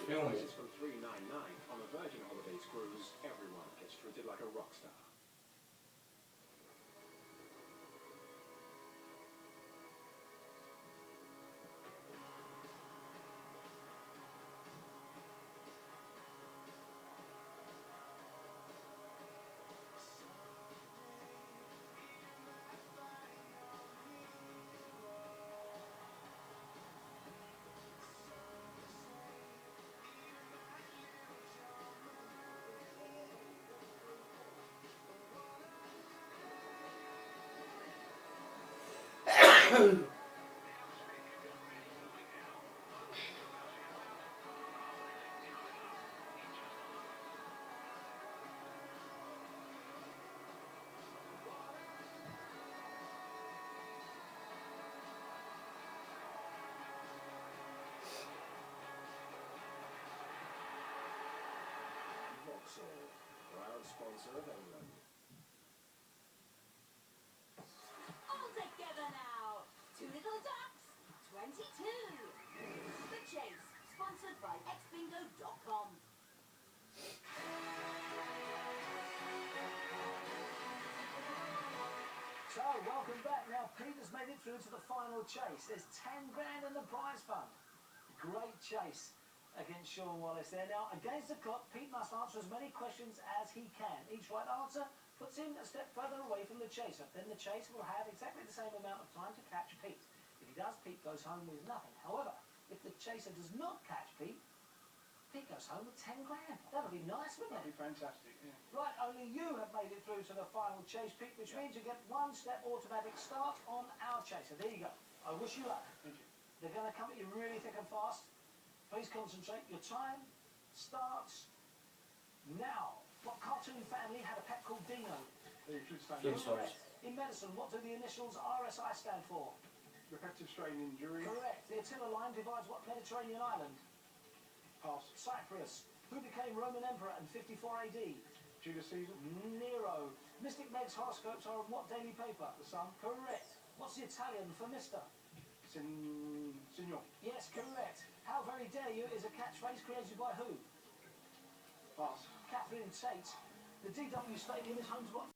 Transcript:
Film it. Prices from $3.99 on a Virgin Holidays cruise. Everyone gets treated like a rock star. Vauxhall, proud sponsor of England. All together now. Two Little Ducks, 22. The Chase, sponsored by xbingo.com. So, welcome back. Now, Peter's made it through to the final chase. There's 10 grand in the prize fund. Great chase against Sean Wallace there. Now, against the clock, Pete must answer as many questions as he can. Each right answer puts him a step further away from the chaser. Then the chaser will have exactly the same amount of time to catch Pete. If he does, Pete goes home with nothing. However, if the chaser does not catch Pete, Pete goes home with 10 grand. That would be nice, wouldn't it? That'd be fantastic, yeah. Right, only you have made it through to the final chase, Pete, which means you get one step automatic start on our chaser. There you go. I wish you luck. Thank you. They're going to come at you really thick and fast. Please concentrate. Your time starts now. What cartoon family had a pet called Dino? You should stand Flintstones. In medicine, what do the initials RSI stand for? Repetitive strain injury. Correct. The Attila line divides what Mediterranean island? Pass. Cyprus. Who became Roman emperor in 54 AD? Julius Caesar. Nero. Mystic Meg's horoscopes are on what daily paper? The Sun. Correct. What's the Italian for Mister? Signor. Yes, correct. How very dare you is a catchphrase created by who? Pass. Catherine Tate. The DW Stadium is home to what?